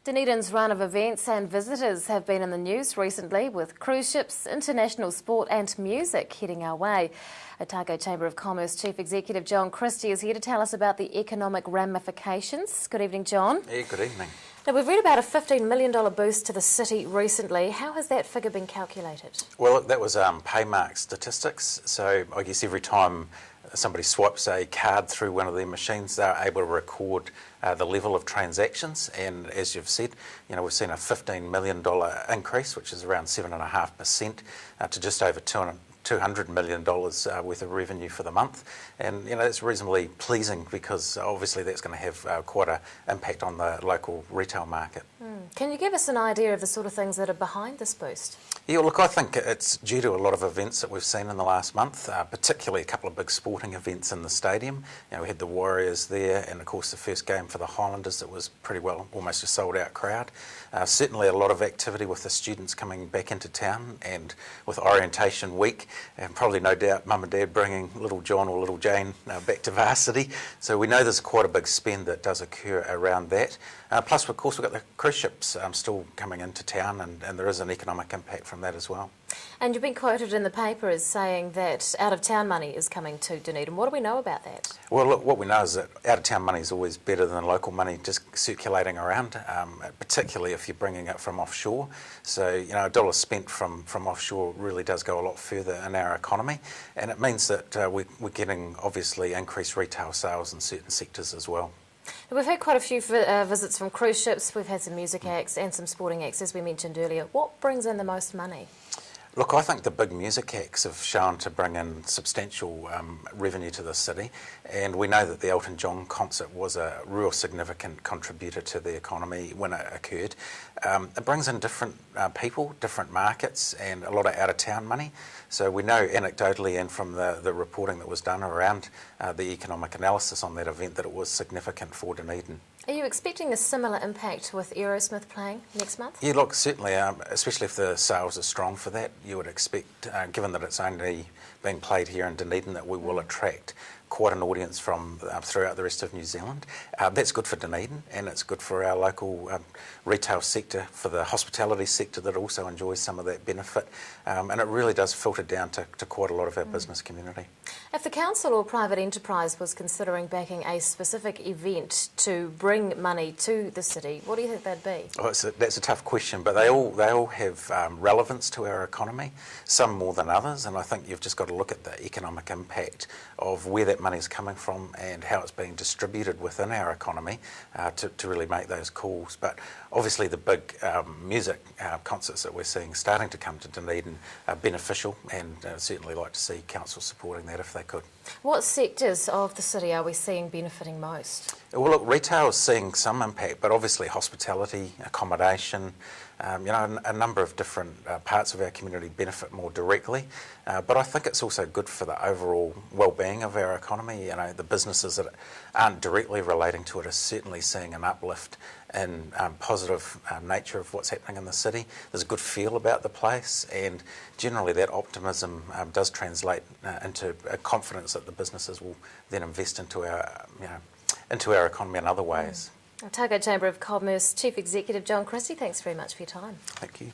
Dunedin's run of events and visitors have been in the news recently, with cruise ships, international sport and music heading our way. Otago Chamber of Commerce Chief Executive John Christie is here to tell us about the economic ramifications. Good evening, John. Yeah, good evening. Now, we've read about a $15 million boost to the city recently. How has that figure been calculated? Well, that was Paymark statistics. So I guess every time somebody swipes a card through one of their machines, they're able to record the level of transactions. And as you've said, we've seen a $15 million increase, which is around 7.5%, to just over $200 million worth of revenue for the month. And that's reasonably pleasing, because obviously that's going to have quite an impact on the local retail market. Can you give us an idea of the sort of things that are behind this boost? Yeah, look, I think it's due to a lot of events that we've seen in the last month, particularly a couple of big sporting events in the stadium. We had the Warriors there, and of course the first game for the Highlanders that was pretty well, almost a sold out crowd. Certainly a lot of activity with the students coming back into town, and with orientation week, and probably no doubt mum and dad bringing little John or little Jane back to varsity. So we know there's quite a big spend that does occur around that. Plus, of course, we've got the cruise ships still coming into town, and there is an economic impact from that as well. And you've been quoted in the paper as saying that out-of-town money is coming to Dunedin. What do we know about that? Well, look, what we know is that out-of-town money is always better than local money just circulating around, particularly if you're bringing it from offshore. So, a dollar spent from offshore really does go a lot further in our economy, and it means that we're getting, obviously, increased retail sales in certain sectors as well. We've had quite a few visits from cruise ships. We've had some music acts and some sporting acts, as we mentioned earlier. What brings in the most money? Look, I think the big music acts have shown to bring in substantial revenue to the city, and we know that the Elton John concert was a real significant contributor to the economy when it occurred. It brings in different people, different markets, and a lot of out-of-town money. So we know anecdotally and from the reporting that was done around the economic analysis on that event that it was significant for Dunedin. Are you expecting a similar impact with Aerosmith playing next month? Yeah, look, certainly, especially if the sales are strong for that, you would expect, given that it's only being played here in Dunedin, that we will attract quite an audience from throughout the rest of New Zealand. That's good for Dunedin, and it's good for our local retail sector, for the hospitality sector that also enjoys some of that benefit, and it really does filter down to quite a lot of our business community. If the council or private enterprise was considering backing a specific event to bring money to the city, what do you think that'd be? Oh, that's a tough question, but they all have relevance to our economy, some more than others, and I think you've just got to look at the economic impact of where that money is coming from and how it's being distributed within our economy to really make those calls. But obviously the big music concerts that we're seeing starting to come to Dunedin are beneficial, and certainly like to see council supporting that if they could. What sectors of the city are we seeing benefiting most? Well, look, retail is seeing some impact, but obviously hospitality, accommodation, a number of different parts of our community benefit more directly. But I think it's also good for the overall well-being of our economy. The businesses that aren't directly relating to it are certainly seeing an uplift in positive nature of what's happening in the city. There's a good feel about the place, and generally that optimism does translate into a confidence that the businesses will then invest into our economy in other ways. Otago Chamber of Commerce Chief Executive John Christie, thanks very much for your time. Thank you.